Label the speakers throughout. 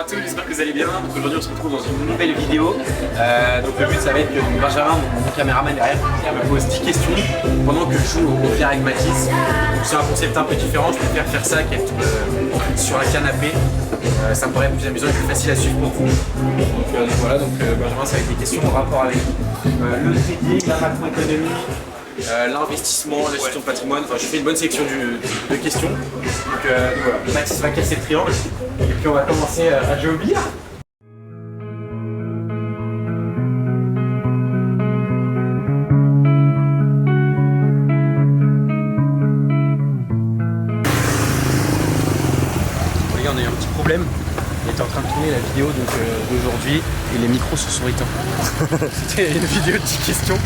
Speaker 1: à tous, j'espère que vous allez bien. Donc aujourd'hui on se retrouve dans une nouvelle vidéo. Donc le but ça va être que Benjamin, mon caméraman derrière, me pose 10 questions pendant que je joue au pierre avec Mathis. C'est un concept un peu différent, je préfère faire ça qu'être sur un canapé. Ça me paraît plus amusant et plus facile à suivre pour vous. Donc voilà, Benjamin ça va être des questions en rapport avec le trading, la macroéconomie, l'investissement, la gestion de patrimoine. Enfin, je fais une bonne sélection de questions. Donc voilà, Mathis va casser le triangle et puis on va commencer à jouer au billard. Les gars, on a eu un petit problème. Il était en train de tourner la vidéo d'aujourd'hui et les micros se sont éteints. C'était une vidéo de 10 questions.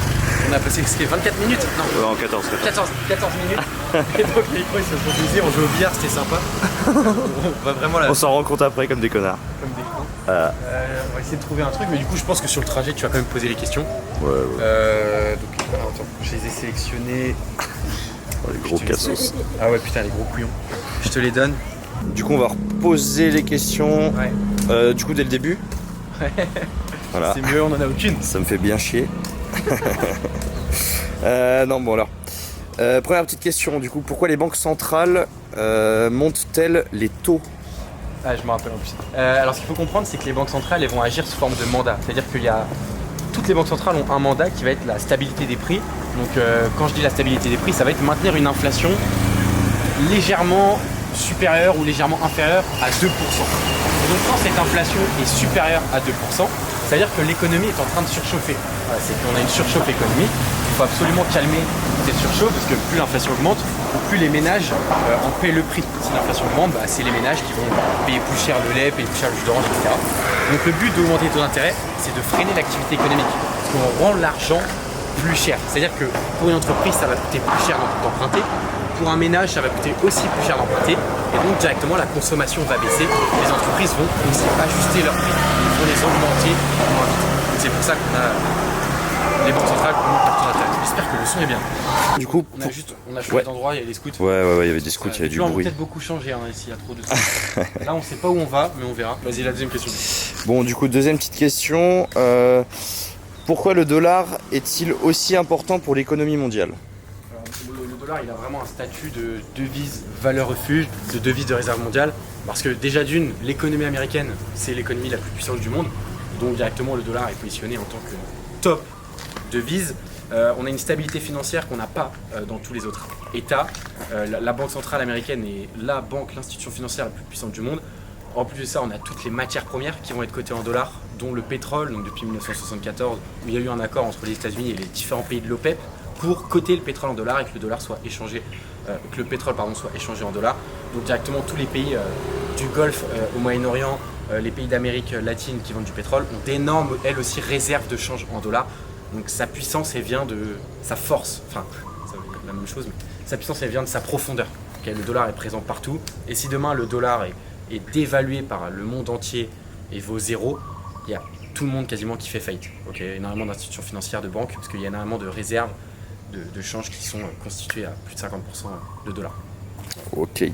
Speaker 1: On a passé 24 minutes. Non, 14 minutes. Et donc les micros ils se sont posés, on joue au billard, c'était sympa. On va vraiment
Speaker 2: on s'en rend compte après comme des connards.
Speaker 1: Comme des cons. On va essayer de trouver un truc, mais du coup je pense que sur le trajet tu vas quand même poser les questions.
Speaker 2: Ouais.
Speaker 1: Donc attends, je les ai sélectionnés.
Speaker 2: Oh, les gros cassos.
Speaker 1: Ah ouais putain les gros couillons. Je te les donne.
Speaker 2: Du coup on va reposer les questions.
Speaker 1: Ouais.
Speaker 2: Du coup dès le début.
Speaker 1: Ouais.
Speaker 2: Voilà.
Speaker 1: C'est mieux, on en a aucune.
Speaker 2: Ça me fait bien chier. Non bon alors. Première petite question du coup, pourquoi les banques centrales montent-elles les taux?
Speaker 1: Ah je me rappelle en plus. Alors ce qu'il faut comprendre c'est que les banques centrales elles vont agir sous forme de mandat. C'est-à-dire qu'il y a toutes les banques centrales ont un mandat qui va être la stabilité des prix. Donc quand je dis la stabilité des prix, ça va être maintenir une inflation légèrement supérieure ou légèrement inférieure à 2%. Et donc quand cette inflation est supérieure à 2%, c'est-à-dire que l'économie est en train de surchauffer. Voilà, c'est qu'on a une surchauffe économique. Il faut absolument calmer cette surchauffe parce que plus l'inflation augmente, plus les ménages en paient le prix. Si l'inflation augmente, c'est les ménages qui vont payer plus cher le lait, payer plus cher le jus d'orange, etc. Donc le but d'augmenter les taux d'intérêt, c'est de freiner l'activité économique. Parce qu'on rend l'argent plus cher. C'est-à-dire que pour une entreprise, ça va coûter plus cher d'emprunter. Pour un ménage, ça va coûter aussi plus cher d'emprunter. Et donc directement, la consommation va baisser. Les entreprises vont aussi ajuster leurs prix. Ils vont les augmenter moins vite. C'est pour ça qu'on a les banques centrales qui augmentent leurs taux d'intérêt. J'espère que le son est bien.
Speaker 2: Du coup,
Speaker 1: on a changé d'endroit, il y a des scouts.
Speaker 2: Ouais, il y avait des scouts, il y avait du bruit.
Speaker 1: On va peut-être beaucoup changer ici, il y a trop de scouts. Là, on sait pas où on va, mais on verra. Vas-y, la deuxième question.
Speaker 2: Bon, du coup, deuxième petite question. Pourquoi le dollar est-il aussi important pour l'économie mondiale?
Speaker 1: Le dollar, il a vraiment un statut de devise valeur refuge, de devise de réserve mondiale. Parce que déjà d'une, l'économie américaine, c'est l'économie la plus puissante du monde. Donc directement, le dollar est positionné en tant que top devise. On a une stabilité financière qu'on n'a pas dans tous les autres États. La Banque centrale américaine est l'institution financière la plus puissante du monde. En plus de ça, on a toutes les matières premières qui vont être cotées en dollars, dont le pétrole, donc depuis 1974, où il y a eu un accord entre les États-Unis et les différents pays de l'OPEP pour coter le pétrole en dollars et que le dollar soit échangé, que le pétrole soit échangé en dollars. Donc directement tous les pays du Golfe au Moyen-Orient, les pays d'Amérique latine qui vendent du pétrole ont d'énormes, elles aussi, réserves de change en dollars. Donc sa puissance, elle vient de sa force, enfin, ça veut dire la même chose, mais sa puissance, elle vient de sa profondeur. Okay, le dollar est présent partout, et si demain le dollar est dévalué par le monde entier et vaut zéro, il y a tout le monde quasiment qui fait faillite. Okay, il y a énormément d'institutions financières, de banques, parce qu'il y a énormément de réserves de change qui sont constituées à plus de 50% de dollars.
Speaker 2: Ok.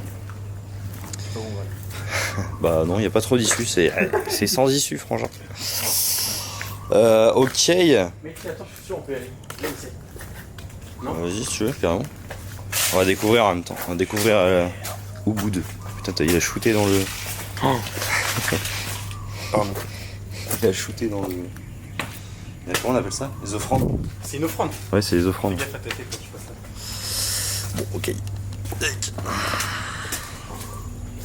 Speaker 2: Bon, voilà. Bah non, il n'y a pas trop d'issue, c'est sans issue, franchement. Ok.
Speaker 1: Mais attends, je suis sûr on peut y aller. Là, ici. Non.
Speaker 2: Vas-y, si tu veux, carrément. On va découvrir en même temps. On va découvrir Ubud. Putain, il a shooté dans le. Oh. Pardon. Il a shooté dans le. Comment on appelle ça? Les offrandes?
Speaker 1: C'est une offrande.
Speaker 2: Ouais, c'est les offrandes.
Speaker 1: Fais gaffe à ta tête quand tu passes ça.
Speaker 2: Bon, ok.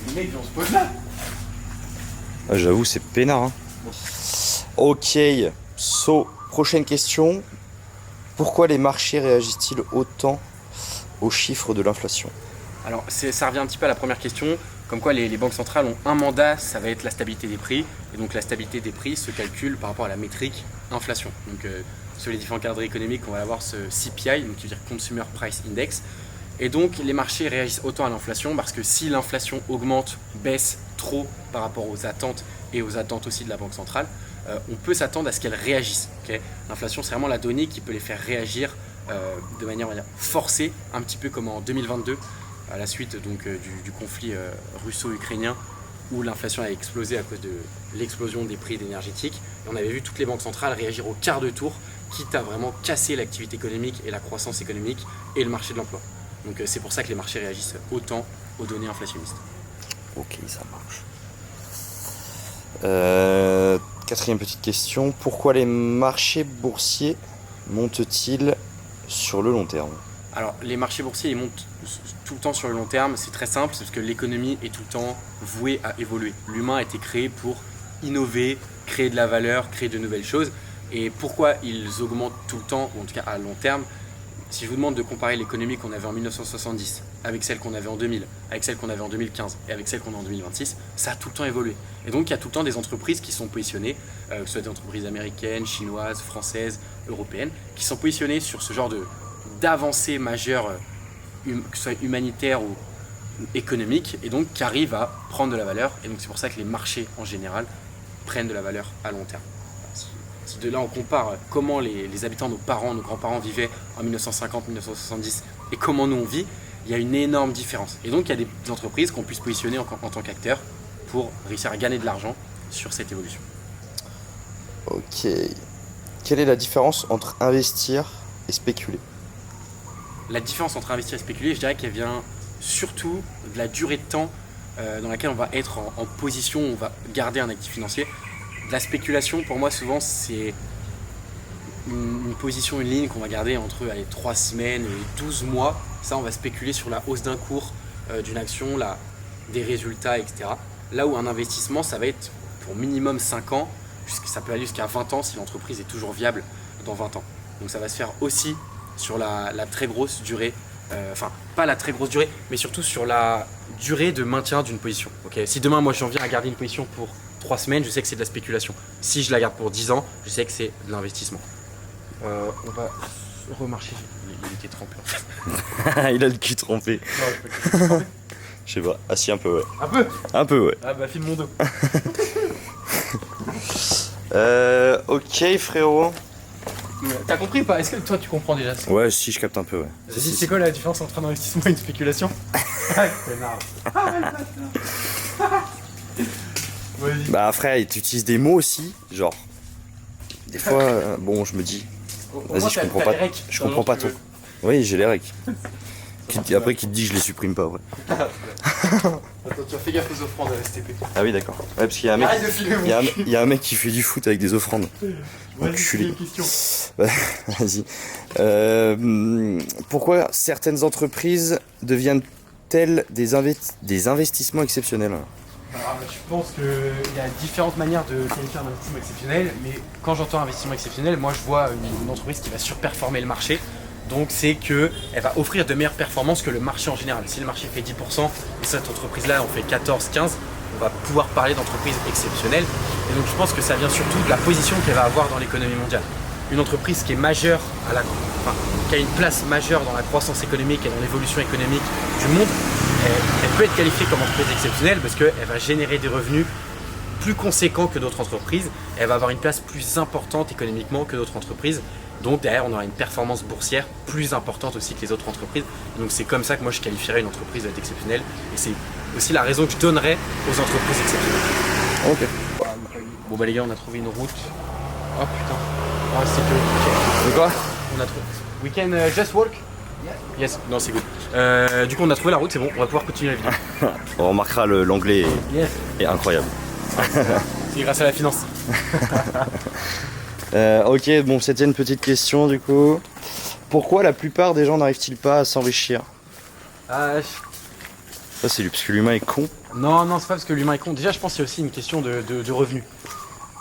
Speaker 1: Les mecs, on se pose là.
Speaker 2: Ah, j'avoue, c'est peinard. Hein. Ok, prochaine question. Pourquoi les marchés réagissent-ils autant aux chiffres de l'inflation?
Speaker 1: Alors, ça revient un petit peu à la première question. Comme quoi, les banques centrales ont un mandat, ça va être la stabilité des prix. Et donc, la stabilité des prix se calcule par rapport à la métrique inflation. Donc, sur les différents cadres économiques, on va avoir ce CPI, donc qui veut dire Consumer Price Index. Et donc, les marchés réagissent autant à l'inflation parce que si l'inflation augmente, baisse trop par rapport aux attentes et aux attentes aussi de la Banque centrale, on peut s'attendre à ce qu'elles réagissent. Okay, l'inflation, c'est vraiment la donnée qui peut les faire réagir de manière, on va dire, forcée, un petit peu comme en 2022, à la suite donc, du conflit russo-ukrainien. où l'inflation a explosé à cause de l'explosion des prix d'énergétique. Et on avait vu toutes les banques centrales réagir au quart de tour, quitte à vraiment casser l'activité économique et la croissance économique et le marché de l'emploi. Donc c'est pour ça que les marchés réagissent autant aux données inflationnistes.
Speaker 2: Ok, ça marche. Quatrième petite question. Pourquoi les marchés boursiers montent-ils sur le long terme?
Speaker 1: Alors les marchés boursiers ils montent tout le temps sur le long terme, c'est très simple, c'est parce que l'économie est tout le temps vouée à évoluer. L'humain a été créé pour innover, créer de la valeur, créer de nouvelles choses. Et pourquoi ils augmentent tout le temps, ou en tout cas à long terme? Si je vous demande de comparer l'économie qu'on avait en 1970 avec celle qu'on avait en 2000, avec celle qu'on avait en 2015 et avec celle qu'on a en 2026, ça a tout le temps évolué. Et donc il y a tout le temps des entreprises qui sont positionnées, que ce soit des entreprises américaines, chinoises, françaises, européennes, qui sont positionnées sur ce genre d'avancées majeures, que ce soit humanitaires ou économiques, et donc qui arrivent à prendre de la valeur. Et donc c'est pour ça que les marchés en général prennent de la valeur à long terme. Si de là on compare comment les habitants, nos parents, nos grands-parents vivaient en 1950, 1970 et comment nous on vit, il y a une énorme différence. Et donc il y a des entreprises qu'on puisse positionner en tant qu'acteurs pour réussir à gagner de l'argent sur cette évolution.
Speaker 2: Ok. Quelle est la différence entre investir et spéculer?
Speaker 1: La différence entre investir et spéculer, je dirais qu'elle vient surtout de la durée de temps dans laquelle on va être en position, on va garder un actif financier. La spéculation, pour moi, souvent, c'est une position, une ligne qu'on va garder entre 3 semaines et 12 mois. Ça, on va spéculer sur la hausse d'un cours d'une action, des résultats, etc. Là où un investissement, ça va être pour minimum 5 ans, ça peut aller jusqu'à 20 ans si l'entreprise est toujours viable dans 20 ans. Donc ça va se faire aussi sur la très grosse durée, enfin pas la très grosse durée, mais surtout sur la durée de maintien d'une position. Okay, si demain, moi, j'en viens à garder une position pour 3 semaines, je sais que c'est de la spéculation. Si je la garde pour 10 ans, je sais que c'est de l'investissement. On va remarcher. Il était trempé en fait.
Speaker 2: Il a le cul trempé.
Speaker 1: Non, je peux le cul trempé.
Speaker 2: Je sais pas. Ah si, un peu, ouais.
Speaker 1: Un peu.
Speaker 2: Un peu, ouais.
Speaker 1: Ah bah, file mon dos.
Speaker 2: Ok, frérot.
Speaker 1: T'as compris ou pas? Est-ce que toi tu comprends déjà ça?
Speaker 2: Ouais, si, je capte un peu, ouais.
Speaker 1: C'est quoi la différence entre un investissement et une spéculation?
Speaker 2: Bah frère, tu utilises des mots aussi, genre. Des fois, bon, je me dis. Vas-y, je comprends pas. Je comprends pas tout. Oui, j'ai les recs. Après, qui te dit que je les supprime pas, ouais.
Speaker 1: Attends, tu as fait gaffe aux offrandes à STP.
Speaker 2: Ah oui, d'accord. Ouais, parce qu'il y a un mec. Il y a un mec qui fait du foot avec des offrandes.
Speaker 1: Vas-y, question.
Speaker 2: Vas-y. Pourquoi certaines entreprises deviennent-elles des investissements exceptionnels?
Speaker 1: Alors, je pense qu'il y a différentes manières de qualifier un investissement exceptionnel, mais quand j'entends investissement exceptionnel, moi je vois une entreprise qui va surperformer le marché. Donc c'est qu'elle va offrir de meilleures performances que le marché en général. Si le marché fait 10% et cette entreprise-là en fait 14-15%, on va pouvoir parler d'entreprise exceptionnelle. Et donc je pense que ça vient surtout de la position qu'elle va avoir dans l'économie mondiale. Une entreprise qui est majeure, qui a une place majeure dans la croissance économique et dans l'évolution économique du monde, elle peut être qualifiée comme entreprise exceptionnelle parce qu'elle va générer des revenus plus conséquents que d'autres entreprises. Elle va avoir une place plus importante économiquement que d'autres entreprises. Donc derrière, on aura une performance boursière plus importante aussi que les autres entreprises. Donc c'est comme ça que moi je qualifierais une entreprise d'exceptionnelle. Et c'est aussi la raison que je donnerais aux entreprises exceptionnelles.
Speaker 2: Ok.
Speaker 1: Bon bah les gars, on a trouvé une route. Oh putain. Oh, c'est que...
Speaker 2: De quoi?
Speaker 1: On a trouvé... We can just walk? Yes. Non, c'est good. Du coup, on a trouvé la route, c'est bon, on va pouvoir continuer la vidéo.
Speaker 2: On remarquera l'anglais
Speaker 1: Yes.
Speaker 2: est incroyable.
Speaker 1: C'est grâce à la finance.
Speaker 2: Ok, bon, c'était une petite question du coup. Pourquoi la plupart des gens n'arrivent-ils pas à s'enrichir? Ça, c'est parce que l'humain est con.
Speaker 1: Non, c'est pas parce que l'humain est con. Déjà, je pense qu'il y a aussi une question de revenus.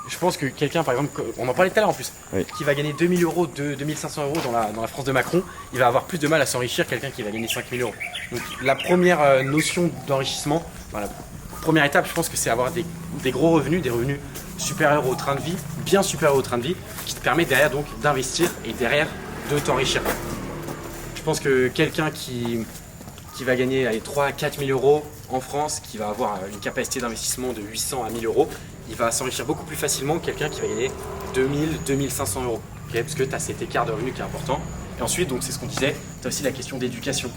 Speaker 1: Je pense que quelqu'un, par exemple, on en parlait tout à l'heure en plus,
Speaker 2: oui,
Speaker 1: qui va gagner 2000 euros, 2500 euros dans la France de Macron, il va avoir plus de mal à s'enrichir que quelqu'un qui va gagner 5000 euros. Donc la première notion d'enrichissement, la première étape, je pense que c'est avoir des gros revenus, des revenus supérieurs au train de vie, bien supérieurs au train de vie, qui te permet derrière donc d'investir et derrière de t'enrichir. Je pense que quelqu'un qui va gagner 3 à 4 000 euros en France, qui va avoir une capacité d'investissement de 800 à 1000 euros, il va s'enrichir beaucoup plus facilement que quelqu'un qui va gagner 2000, 2500 euros. Okay, parce que tu as cet écart de revenus qui est important. Et ensuite, donc c'est ce qu'on disait, tu as aussi la question d'éducation.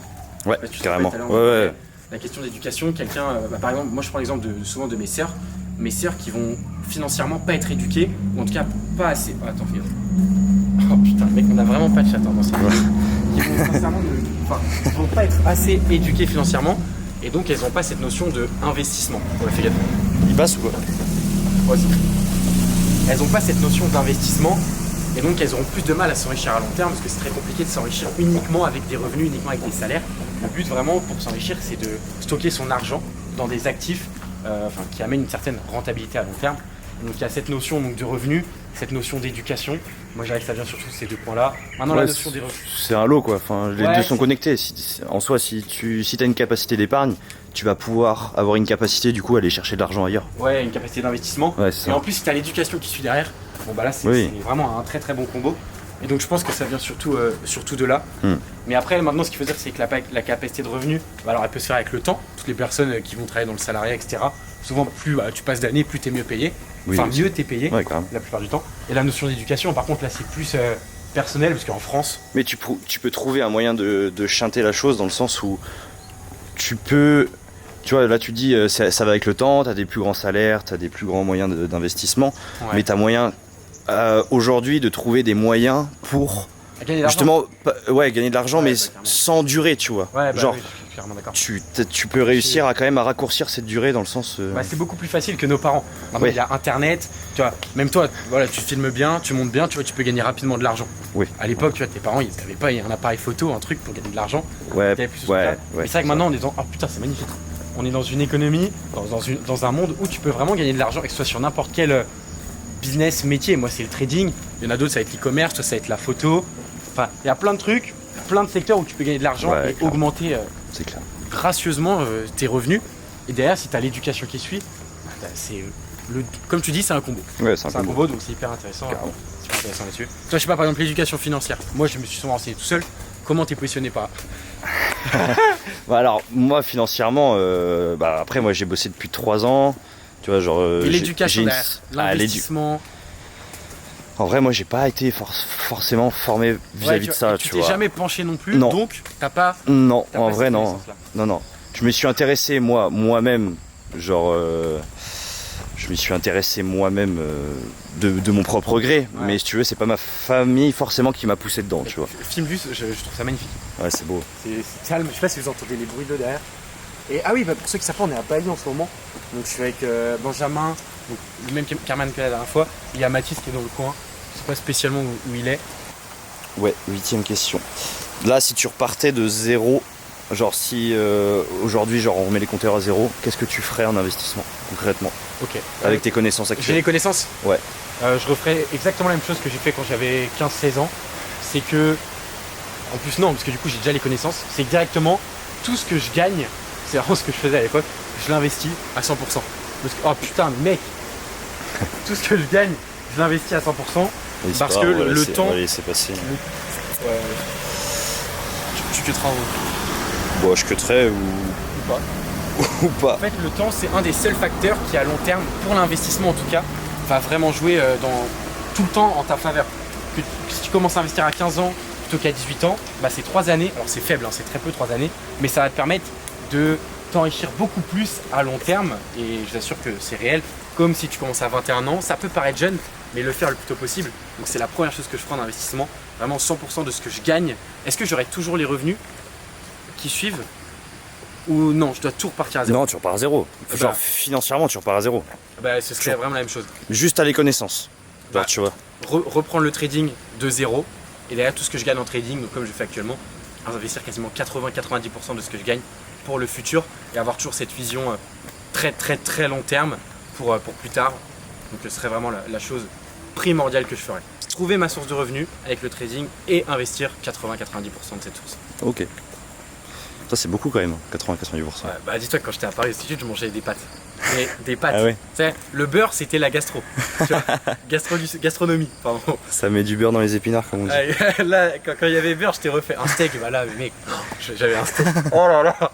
Speaker 2: Ouais, carrément. Ouais.
Speaker 1: la question d'éducation, quelqu'un, par exemple, moi je prends l'exemple souvent de mes sœurs qui vont financièrement pas être éduquées, ou en tout cas pas assez. Oh, attends, fais gaffe. Oh putain, mec, on a vraiment pas de chat dans cette vidéo. Qui vont sincèrement vont pas être assez éduquées financièrement, et donc elles n'ont pas cette notion d'investissement. Ouais, fais gaffe.
Speaker 2: Il passe ou quoi?
Speaker 1: Ouais, elles n'ont pas cette notion d'investissement. Et donc elles auront plus de mal à s'enrichir à long terme parce que c'est très compliqué de s'enrichir uniquement avec des revenus, uniquement avec des salaires. Le but vraiment pour s'enrichir, c'est de stocker son argent dans des actifs qui amènent une certaine rentabilité à long terme. Donc il y a cette notion donc, de revenus, cette notion d'éducation. Moi j'arrive ça vient surtout de ces deux points-là. Maintenant la notion des revenus.
Speaker 2: C'est un lot quoi, enfin, les deux sont connectés. En soi, si tu as une capacité d'épargne, tu vas pouvoir avoir une capacité du coup à aller chercher de l'argent ailleurs.
Speaker 1: Ouais, une capacité d'investissement.
Speaker 2: Ouais,
Speaker 1: et en plus si tu as l'éducation qui suit derrière, bon bah là c'est vraiment un très très bon combo. Et donc je pense que ça vient surtout de là. Mais après maintenant ce qu'il faut dire c'est que la capacité de revenu, alors elle peut se faire avec le temps. Toutes les personnes qui vont travailler dans le salariat, etc. Souvent plus tu passes d'années, plus t'es mieux payé. Enfin mieux t'es payé la plupart du temps. Et la notion d'éducation par contre là c'est plus personnel parce qu'en France.
Speaker 2: Mais tu peux trouver un moyen de chanter la chose dans le sens où tu peux. Tu vois, là tu dis ça va avec le temps, tu as des plus grands salaires, tu as des plus grands moyens d'investissement, mais tu as moyen aujourd'hui de trouver des moyens pour justement gagner de l'argent, mais sans durée, tu vois. Genre,
Speaker 1: clairement d'accord.
Speaker 2: Tu peux réussir à quand même à raccourcir cette durée dans le sens.
Speaker 1: C'est beaucoup plus facile que nos parents. Maintenant, il y a internet, tu vois, même toi, voilà, tu filmes bien, tu montes bien, tu vois, tu peux gagner rapidement de l'argent.
Speaker 2: Oui.
Speaker 1: À l'époque, tu vois, tes parents, ils n'avaient pas un appareil photo, un truc pour gagner de l'argent.
Speaker 2: Mais
Speaker 1: c'est vrai que maintenant, on est dans. Oh putain, c'est magnifique. On est dans une économie, dans un monde où tu peux vraiment gagner de l'argent, et que ce soit sur n'importe quel business, métier. Moi, c'est le trading. Il y en a d'autres, ça va être l'e-commerce, ça va être la photo. Enfin, il y a plein de trucs, plein de secteurs où tu peux gagner de l'argent et augmenter gracieusement tes revenus. Et derrière, si tu as l'éducation qui suit, comme tu dis, c'est un combo.
Speaker 2: Ouais, c'est un
Speaker 1: combo, donc c'est hyper intéressant. Super intéressant là-dessus. Toi, je sais pas, par exemple, l'éducation financière. Moi, je me suis souvent renseigné tout seul. Comment t'es positionné par
Speaker 2: alors, moi, financièrement, après, moi, j'ai bossé depuis 3 ans. Tu vois, genre.
Speaker 1: Et l'éducation derrière, l'investissement.
Speaker 2: En vrai, moi, j'ai pas été forcément formé vis-à-vis de ça,
Speaker 1: tu vois. Tu t'es jamais penché non plus,
Speaker 2: non.
Speaker 1: donc t'as pas.
Speaker 2: Non, en vrai, non. Non. Je me suis intéressé moi-même, genre. Je me suis intéressé moi-même de mon propre gré, mais si tu veux, c'est pas ma famille forcément qui m'a poussé dedans, tu vois.
Speaker 1: Film juste, je trouve ça magnifique.
Speaker 2: Ouais, c'est beau.
Speaker 1: C'est calme, je sais pas si vous entendez les bruits de derrière. Et ah oui, pour ceux qui savent pas, on est à Bali en ce moment. Donc je suis avec Benjamin, donc, le même Carman que la dernière fois. Il y a Mathis qui est dans le coin. Je sais pas spécialement où il est.
Speaker 2: Ouais, 8ème question. Là, si tu repartais de zéro, genre si aujourd'hui genre on remet les compteurs à zéro, qu'est-ce que tu ferais en investissement concrètement?
Speaker 1: Ok.
Speaker 2: Avec tes connaissances actuelles.
Speaker 1: J'ai les connaissances?
Speaker 2: Ouais.
Speaker 1: Je referais exactement la même chose que j'ai fait quand j'avais 15-16 ans. C'est que. En plus, non, parce que du coup j'ai déjà les connaissances. C'est que directement, tout ce que je gagne, c'est vraiment ce que je faisais à l'époque, je l'investis à 100%. Parce que, oh putain, mec, tout ce que je gagne, je l'investis à 100%.
Speaker 2: Oui,
Speaker 1: parce que le temps.
Speaker 2: Allez, c'est passé.
Speaker 1: Tu quitteras
Speaker 2: Bon, je quitterai ou
Speaker 1: pas.
Speaker 2: Ou pas.
Speaker 1: En fait, le temps, c'est un des seuls facteurs qui, à long terme, pour l'investissement en tout cas, va vraiment jouer dans tout le temps en ta faveur. Si tu commences à investir à 15 ans plutôt qu'à 18 ans, c'est 3 années. Alors c'est faible, c'est très peu 3 années, mais ça va te permettre de t'enrichir beaucoup plus à long terme. Et je vous assure que c'est réel. Comme si tu commences à 21 ans, ça peut paraître jeune, mais le faire le plus tôt possible. Donc c'est la première chose que je ferai en investissement. Vraiment 100% de ce que je gagne. Est-ce que j'aurai toujours les revenus qui suivent? Ou non, je dois tout repartir à zéro?
Speaker 2: Non, tu repars à zéro. Genre financièrement, tu repars à zéro.
Speaker 1: Ce serait vraiment la même chose.
Speaker 2: Juste à les connaissances. Genre, tu vois.
Speaker 1: Reprendre le trading de zéro. Et derrière tout ce que je gagne en trading, donc comme je fais actuellement, investir quasiment 80-90% de ce que je gagne pour le futur. Et avoir toujours cette vision très très très long terme pour plus tard. Donc ce serait vraiment la chose primordiale que je ferais. Trouver ma source de revenus avec le trading et investir 80-90% de cette source.
Speaker 2: Ok. Ça c'est beaucoup quand même, 80-90%.
Speaker 1: Ouais, dis-toi que quand j'étais à Paris Institut, je mangeais des pâtes. Mais des pâtes.
Speaker 2: Ah ouais.
Speaker 1: Tu sais, le beurre c'était la gastro. Tu vois, gastronomie, pardon.
Speaker 2: Ça met du beurre dans les épinards comme on dit.
Speaker 1: Là, quand il y avait beurre, je t'ai refait un steak. Là, mais mec, j'avais un steak. Oh là là.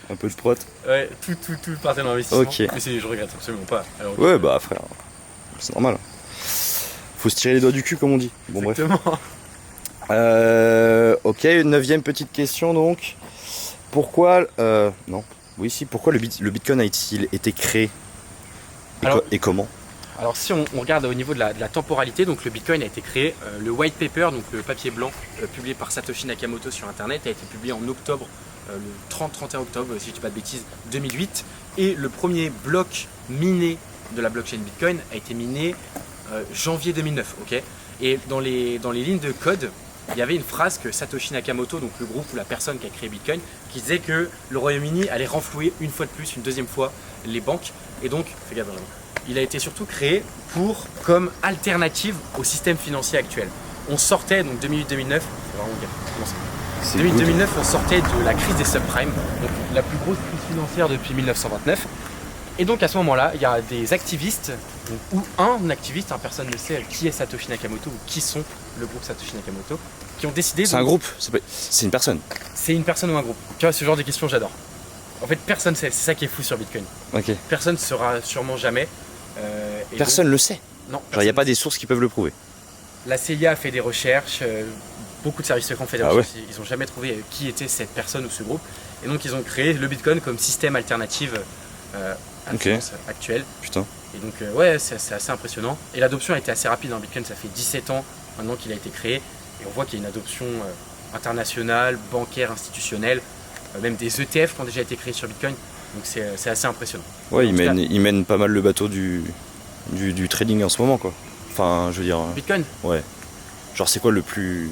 Speaker 2: Un peu de prot.
Speaker 1: Ouais, tout partait dans l'investissement.
Speaker 2: Ok.
Speaker 1: Mais je regrette absolument pas. Alors,
Speaker 2: ouais, frère, c'est normal. Faut se tirer les doigts du cul comme on dit. Bon
Speaker 1: exactement.
Speaker 2: Bref. Ok, 9ème petite question donc. Pourquoi non. Oui, si. Pourquoi le Bitcoin a-t-il été créé et comment?
Speaker 1: Alors si on regarde au niveau de la temporalité, donc le Bitcoin a été créé, le white paper, donc le papier blanc publié par Satoshi Nakamoto sur internet a été publié en octobre, le 30-31 octobre, si je ne dis pas de bêtises, 2008. Et le premier bloc miné de la blockchain Bitcoin a été miné janvier 2009. Ok. Et dans les lignes de code, il y avait une phrase que Satoshi Nakamoto, donc le groupe ou la personne qui a créé Bitcoin, qui disait que le Royaume-Uni allait renflouer une fois de plus, une deuxième fois, les banques. Et donc, fais gaffe vraiment. Il a été surtout créé comme alternative au système financier actuel. On sortait, donc 2008-2009, c'est vraiment bien. 2008-2009, on sortait de la crise des subprimes, donc la plus grosse crise financière depuis 1929. Et donc à ce moment-là, il y a des activistes, ou un activiste, personne ne sait qui est Satoshi Nakamoto ou qui sont le groupe Satoshi Nakamoto, qui ont décidé...
Speaker 2: C'est un groupe, c'est une personne.
Speaker 1: C'est une personne ou un groupe. Tu vois, ce genre de questions, j'adore. En fait, personne ne sait, c'est ça qui est fou sur Bitcoin.
Speaker 2: Ok.
Speaker 1: Personne ne saura sûrement jamais.
Speaker 2: Personne ne le sait.
Speaker 1: Non.
Speaker 2: Genre, il n'y a pas des sources qui peuvent le prouver.
Speaker 1: La CIA a fait des recherches, beaucoup de services secrets ont fait des recherches, ils n'ont jamais trouvé qui était cette personne ou ce groupe. Et donc, ils ont créé le Bitcoin comme système alternatif à la finance actuelle.
Speaker 2: Putain.
Speaker 1: Et donc, ouais, c'est assez impressionnant. Et l'adoption a été assez rapide. Bitcoin, ça fait 17 ans maintenant qu'il a été créé. Et on voit qu'il y a une adoption internationale, bancaire, institutionnelle, même des ETF qui ont déjà été créés sur Bitcoin. Donc c'est assez impressionnant.
Speaker 2: Ouais, il mène pas mal le bateau du trading en ce moment, quoi. Enfin, je veux dire...
Speaker 1: Bitcoin.
Speaker 2: Ouais. Genre, c'est quoi le plus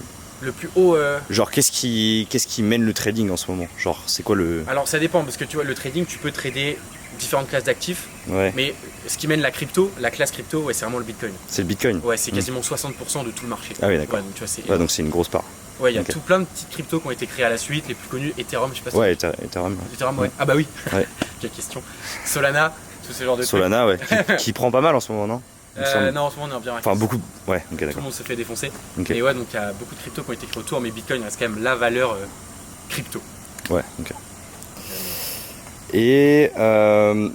Speaker 1: haut...
Speaker 2: Genre, qu'est-ce qui mène le trading en ce moment? Genre, c'est quoi le...
Speaker 1: Alors, ça dépend, parce que tu vois, le trading, tu peux trader différentes classes d'actifs.
Speaker 2: Ouais.
Speaker 1: Mais ce qui mène la classe crypto, ouais, c'est vraiment le Bitcoin.
Speaker 2: C'est le Bitcoin.
Speaker 1: Ouais, c'est quasiment 60% de tout le marché.
Speaker 2: Ah oui, d'accord.
Speaker 1: Ouais,
Speaker 2: donc c'est une grosse part.
Speaker 1: Ouais, il y a tout plein de petites cryptos qui ont été créées à la suite, les plus connues, Ethereum, je sais pas si...
Speaker 2: Ouais, Ethereum.
Speaker 1: Ethereum, ouais. Ah bah oui.
Speaker 2: Ouais.
Speaker 1: Quelle question. Solana, tout ce genre de
Speaker 2: Solana, ouais. Qui prend pas mal en ce moment, non?
Speaker 1: Non, en ce moment on est bien.
Speaker 2: Enfin, beaucoup. Ouais, ok, d'accord.
Speaker 1: Tout le monde se fait défoncer.
Speaker 2: Okay.
Speaker 1: Et ouais, donc il y a beaucoup de cryptos qui ont été créés autour, mais Bitcoin reste quand même la valeur crypto.
Speaker 2: Ouais, ok. Et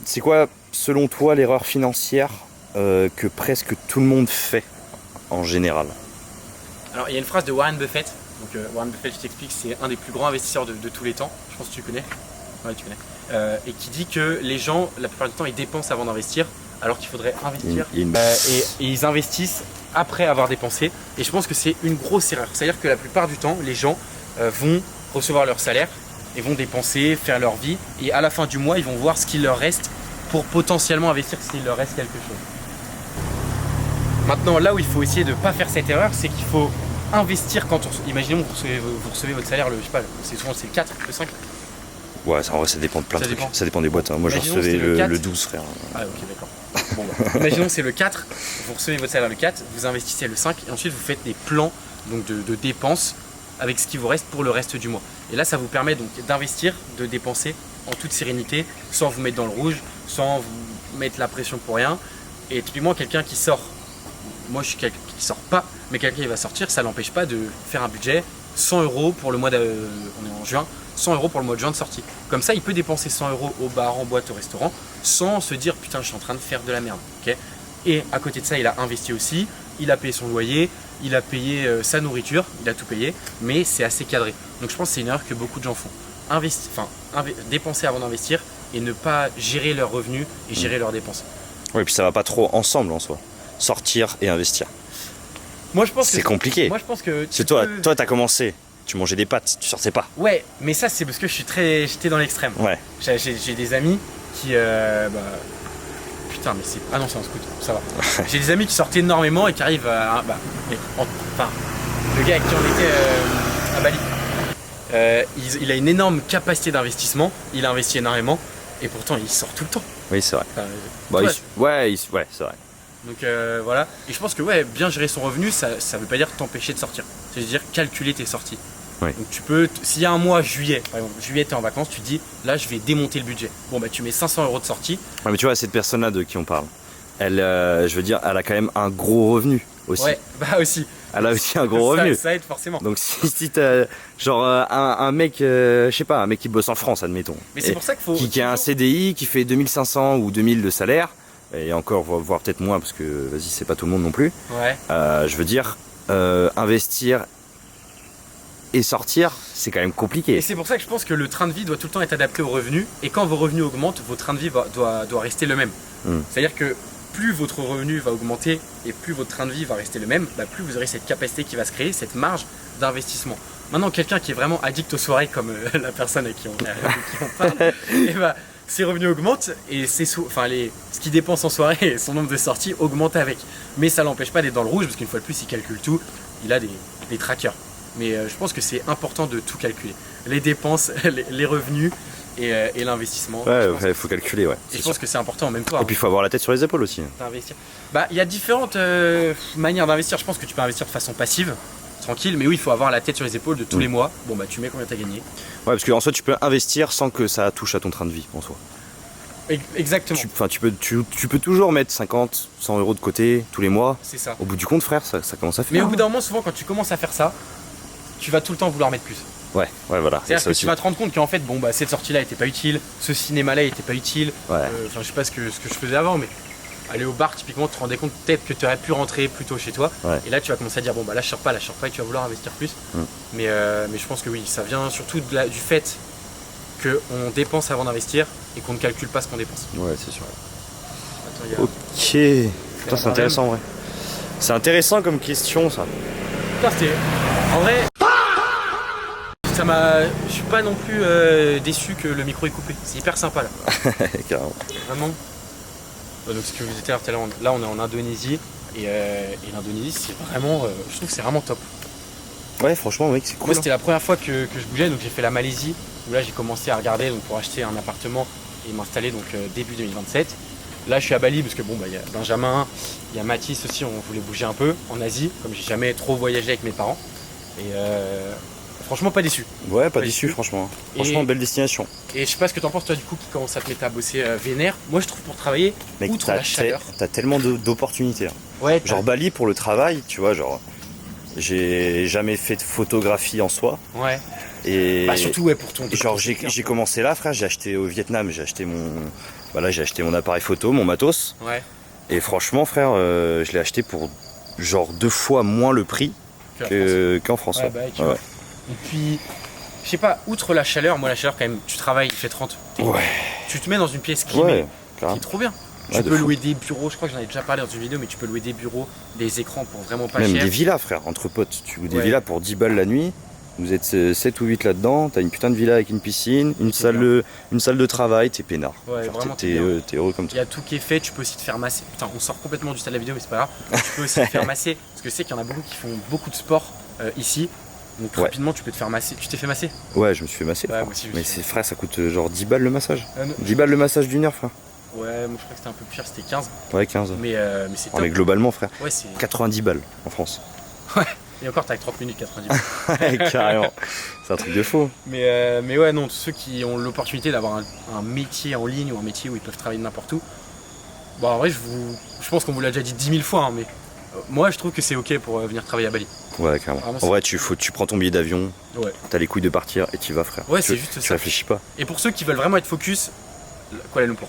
Speaker 2: c'est quoi, selon toi, l'erreur financière que presque tout le monde fait en général? Alors,
Speaker 1: il y a une phrase de Warren Buffett. Donc, Warren Buffett, je t'explique, c'est un des plus grands investisseurs de tous les temps. Je pense que tu connais. Ouais, tu connais. Et qui dit que les gens, la plupart du temps, ils dépensent avant d'investir, alors qu'il faudrait investir. Et ils investissent après avoir dépensé. Et je pense que c'est une grosse erreur. C'est-à-dire que la plupart du temps, les gens vont recevoir leur salaire et vont dépenser, faire leur vie. Et à la fin du mois, ils vont voir ce qu'il leur reste pour potentiellement investir s'il leur reste quelque chose. Maintenant, là où il faut essayer de ne pas faire cette erreur, c'est qu'il faut investir quand on... Imaginons que vous recevez votre salaire, je sais pas, c'est souvent le 4, le 5.
Speaker 2: Ouais, en vrai, ça dépend de plein de trucs. Ça dépend des boîtes. Hein. Moi, je recevais le 12, frère.
Speaker 1: Ah, ok, d'accord. Bon, imaginons que c'est le 4, vous recevez votre salaire le 4, vous investissez le 5, et ensuite vous faites des plans donc de dépenses avec ce qui vous reste pour le reste du mois. Et là, ça vous permet donc d'investir, de dépenser en toute sérénité, sans vous mettre dans le rouge, sans vous mettre la pression pour rien. Et typiquement, quelqu'un qui sort, moi je suis quelqu'un qui sort pas, mais quelqu'un qui va sortir, ça l'empêche pas de faire un budget 100 € pour le mois on est en juin, 100 € pour le mois de juin de sortie. Comme ça, il peut dépenser 100 € au bar, en boîte, au restaurant, sans se dire putain, je suis en train de faire de la merde. Okay, et à côté de ça, il a investi aussi, il a payé son loyer, il a payé sa nourriture, il a tout payé, mais c'est assez cadré. Donc je pense que c'est une erreur que beaucoup de gens font. Dépenser avant d'investir et ne pas gérer leurs revenus et gérer leurs dépenses.
Speaker 2: Oui, puis ça va pas trop ensemble en soi. Sortir et investir.
Speaker 1: Moi, je pense que
Speaker 2: c'est compliqué.
Speaker 1: Moi, je pense que
Speaker 2: toi, t'as commencé. Tu mangeais des pâtes, tu sortais pas.
Speaker 1: Ouais, mais ça, c'est parce que j'étais dans l'extrême.
Speaker 2: Ouais.
Speaker 1: J'ai des amis qui. Putain, mais c'est. Ah non, c'est un scooter, ça va. J'ai des amis qui sortent énormément et qui arrivent à. Le gars avec qui on était à Bali, il a une énorme capacité d'investissement, il a investi énormément et pourtant il sort tout le temps.
Speaker 2: Oui, c'est vrai.
Speaker 1: Ouais,
Speaker 2: c'est vrai.
Speaker 1: Donc voilà, et je pense que bien gérer son revenu, ça veut pas dire t'empêcher de sortir, c'est-à-dire calculer tes sorties.
Speaker 2: Ouais.
Speaker 1: Donc tu peux, s'il y a un mois, juillet, par exemple, juillet t'es en vacances, tu dis là je vais démonter le budget. Bon bah tu mets 500 € de sortie.
Speaker 2: Ouais, mais tu vois, cette personne-là de qui on parle, elle, je veux dire, elle a quand même un gros revenu aussi.
Speaker 1: Ouais, bah aussi.
Speaker 2: Elle a aussi un gros revenu.
Speaker 1: Ça aide forcément.
Speaker 2: Donc si t'as genre un mec, je sais pas, un mec qui bosse en France, admettons.
Speaker 1: Mais c'est pour ça qu'il faut...
Speaker 2: Qui a un CDI, qui fait 2500 ou 2000 de salaire, et encore, voire peut-être moins, parce que vas-y, c'est pas tout le monde non plus.
Speaker 1: Ouais.
Speaker 2: Je veux dire, investir et sortir, c'est quand même compliqué.
Speaker 1: Et c'est pour ça que je pense que le train de vie doit tout le temps être adapté aux revenus. Et quand vos revenus augmentent, votre train de vie doit rester le même. C'est-à-dire que plus votre revenu va augmenter et plus votre train de vie va rester le même, bah plus vous aurez cette capacité qui va se créer, cette marge d'investissement. Maintenant, quelqu'un qui est vraiment addict aux soirées, comme la personne à qui on parle, et bah, ses revenus augmentent et ce qu'il dépense en soirée et son nombre de sorties augmente avec. Mais ça l'empêche pas d'être dans le rouge parce qu'une fois de plus, il calcule tout. Il a des trackers. Mais je pense que c'est important de tout calculer. Les dépenses, les revenus et l'investissement.
Speaker 2: Ouais, il faut calculer, ouais.
Speaker 1: Et je pense que c'est important, même toi.
Speaker 2: Et puis il faut avoir la tête sur les épaules aussi.
Speaker 1: D'investir. Bah, il y a différentes manières d'investir. Je pense que tu peux investir de façon passive, tranquille, mais oui, il faut avoir la tête sur les épaules de tous les mois. Bon, bah, tu mets combien t'as gagné.
Speaker 2: Ouais, parce qu'en soi, tu peux investir sans que ça touche à ton train de vie, en soi.
Speaker 1: Exactement.
Speaker 2: Tu peux toujours mettre 50, 100 euros de côté tous les mois.
Speaker 1: C'est ça.
Speaker 2: Au bout du compte, frère, ça commence à faire.
Speaker 1: Mais au bout d'un moment, souvent, quand tu commences à faire ça, tu vas tout le temps vouloir mettre plus.
Speaker 2: Ouais, voilà.
Speaker 1: C'est-à-dire que tu vas te rendre compte qu'en fait, bon, bah, cette sortie-là était pas utile, ce cinéma-là était pas utile.
Speaker 2: Ouais.
Speaker 1: Enfin, je sais pas ce que je faisais avant, mais aller au bar, typiquement, tu te rendais compte peut-être que tu aurais pu rentrer plus tôt chez toi.
Speaker 2: Ouais.
Speaker 1: Et là, tu vas commencer à dire, bon, bah là, je sors pas, et tu vas vouloir investir plus. Mais je pense que oui, ça vient surtout du fait qu'on dépense avant d'investir et qu'on ne calcule pas ce qu'on dépense.
Speaker 2: Ouais, c'est sûr.
Speaker 1: Attends,
Speaker 2: ok. Putain, c'est intéressant, en vrai. C'est intéressant comme question, ça.
Speaker 1: Putain, c'était. En vrai. Je suis pas non plus déçu que le micro est coupé. C'est hyper sympa là.
Speaker 2: Carrément.
Speaker 1: Vraiment. Donc ce que vous étiez là, on est en Indonésie et l'Indonésie c'est vraiment, je trouve que c'est vraiment top.
Speaker 2: Ouais, franchement, mec, c'est cool.
Speaker 1: Moi, c'était la première fois que je bougeais, donc j'ai fait la Malaisie où là j'ai commencé à regarder donc pour acheter un appartement et m'installer donc début 2027. Là, je suis à Bali parce que bon, bah il y a Benjamin, il y a Mathis aussi. On voulait bouger un peu en Asie, comme j'ai jamais trop voyagé avec mes parents. Et franchement, pas déçu.
Speaker 2: Ouais, pas déçu, franchement. Franchement, belle destination.
Speaker 1: Et je sais pas ce que t'en penses, toi, du coup, qui commence à te mettre à bosser vénère. Moi, je trouve pour travailler,
Speaker 2: mec,
Speaker 1: outre la chaleur.
Speaker 2: T'as tellement d'opportunités. Hein.
Speaker 1: Ouais,
Speaker 2: genre Bali pour le travail, tu vois, genre. J'ai jamais fait de photographie en soi.
Speaker 1: Ouais.
Speaker 2: Et
Speaker 1: bah, surtout, ouais, pour ton.
Speaker 2: Genre, j'ai commencé là, frère. J'ai acheté au Vietnam, j'ai acheté mon appareil photo, mon matos.
Speaker 1: Ouais.
Speaker 2: Et franchement, frère, je l'ai acheté pour genre 2 fois moins le prix qu'en France.
Speaker 1: Ouais, bah, tu vois. Et puis, je sais pas, outre la chaleur, moi la chaleur quand même, tu travailles, il fait 30.
Speaker 2: Ouais.
Speaker 1: Tu te mets dans une pièce climée, qui est trop bien.
Speaker 2: Ouais,
Speaker 1: tu peux louer des bureaux, je crois que j'en ai déjà parlé dans une vidéo, mais tu peux louer des bureaux, des écrans pour vraiment pas cher.
Speaker 2: Même des villas, frère, entre potes. Tu loues des villas pour 10 balles la nuit. Vous êtes 7 ou 8 là-dedans, t'as une putain de villa avec une piscine, une salle de travail, t'es peinard.
Speaker 1: Ouais, genre, vraiment,
Speaker 2: t'es heureux comme ça.
Speaker 1: Il y a tout qui est fait, tu peux aussi te faire masser. Putain, on sort complètement du stade de la vidéo, mais c'est pas grave. Tu peux aussi te faire masser, parce que je sais qu'il y en a beaucoup qui font beaucoup de sport ici. Donc rapidement, tu peux te faire masser. Tu t'es fait masser?
Speaker 2: Ouais, je me suis fait masser.
Speaker 1: Ouais, moi aussi,
Speaker 2: mais c'est frère, ça coûte genre 10 balles le massage. 10 balles le massage d'une heure, frère.
Speaker 1: Ouais, moi je crois que c'était un peu plus cher, c'était 15.
Speaker 2: Ouais, 15.
Speaker 1: Mais c'est top.
Speaker 2: Mais globalement, frère,
Speaker 1: ouais, c'est
Speaker 2: 90 balles en France.
Speaker 1: Ouais, et encore, t'as avec 30 minutes, 90 balles.
Speaker 2: Ouais, carrément. C'est un truc de faux.
Speaker 1: Mais ouais, non, ceux qui ont l'opportunité d'avoir un métier en ligne ou un métier où ils peuvent travailler n'importe où, bon, en vrai, je pense qu'on vous l'a déjà dit 10 000 fois, hein, mais moi je trouve que c'est ok pour venir travailler à Bali.
Speaker 2: Ouais, carrément. Vraiment, en vrai, tu prends ton billet d'avion, t'as les couilles de partir et t'y vas, frère.
Speaker 1: Ouais, c'est juste ça.
Speaker 2: Tu réfléchis pas.
Speaker 1: Et pour ceux qui veulent vraiment être focus, Kuala Lumpur.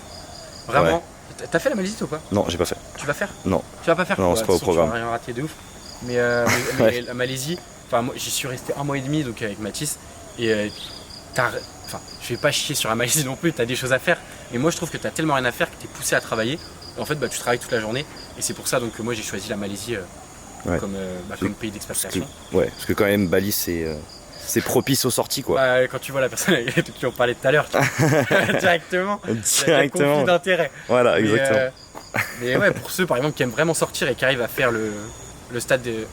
Speaker 1: Vraiment. T'as fait la Malaisie toi ou pas?
Speaker 2: Non, j'ai pas fait.
Speaker 1: Tu vas faire?
Speaker 2: Non.
Speaker 1: Tu vas pas faire?
Speaker 2: Non, c'est pas au programme.
Speaker 1: Tu vas rien rater de ouf. Mais la Malaisie, enfin moi j'y suis resté 1 mois et demi donc avec Mathis et je vais pas chier sur la Malaisie non plus, t'as des choses à faire. Mais moi je trouve que t'as tellement rien à faire que t'es poussé à travailler. Et en fait tu travailles toute la journée et c'est pour ça donc que moi j'ai choisi la Malaisie comme pays d'expatriation.
Speaker 2: Ouais, parce que quand même Bali c'est propice aux sorties quoi.
Speaker 1: Bah, quand tu vois la personne avec qui on parlait tout à l'heure, directement. Il y a un conflit d'intérêt.
Speaker 2: Voilà, exactement.
Speaker 1: Mais ouais, pour ceux par exemple qui aiment vraiment sortir et qui arrivent à faire le stade de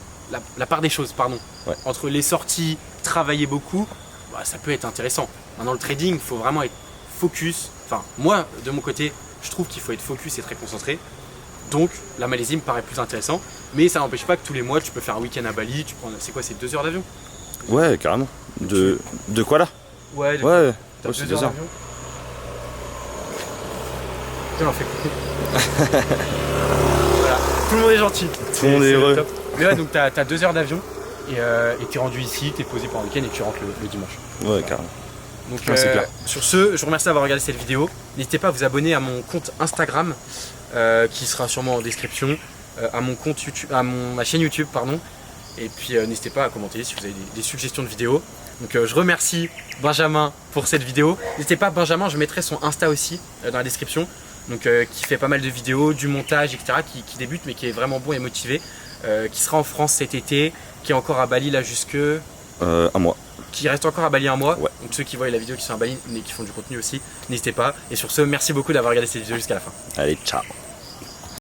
Speaker 1: la part des choses, pardon. Ouais. Entre les sorties, travailler beaucoup, bah, ça peut être intéressant. Maintenant le trading, il faut vraiment être focus. Enfin, moi de mon côté, je trouve qu'il faut être focus et très concentré. Donc la Malaisie me paraît plus intéressant. Mais ça n'empêche pas que tous les mois tu peux faire un week-end à Bali. Tu prends, c'est quoi, c'est 2 heures d'avion?
Speaker 2: Ouais, carrément. De quoi là?
Speaker 1: Ouais,
Speaker 2: c'est
Speaker 1: 2 heures d'avion. On en fait coucou. Voilà, tout le monde est gentil.
Speaker 2: Tout le monde est heureux.
Speaker 1: Top. Mais ouais, donc t'as 2 heures d'avion et t'es rendu ici, t'es posé pendant le week-end et tu rentres le dimanche.
Speaker 2: Ouais, carrément.
Speaker 1: Donc sur ce, je vous remercie d'avoir regardé cette vidéo. N'hésitez pas à vous abonner à mon compte Instagram qui sera sûrement en description, à mon compte YouTube, ma chaîne YouTube pardon. Et puis n'hésitez pas à commenter si vous avez des suggestions de vidéos. Donc je remercie Benjamin pour cette vidéo. N'hésitez pas, Benjamin, je mettrai son Insta aussi dans la description. Donc qui fait pas mal de vidéos, du montage, etc. Qui débute mais qui est vraiment bon et motivé. Qui sera en France cet été, qui est encore à Bali là jusque...
Speaker 2: un mois.
Speaker 1: Qui reste encore à Bali un mois.
Speaker 2: Ouais.
Speaker 1: Donc ceux qui voient la vidéo qui sont à Bali mais qui font du contenu aussi, n'hésitez pas. Et sur ce, merci beaucoup d'avoir regardé cette vidéo jusqu'à la fin.
Speaker 2: Allez, ciao.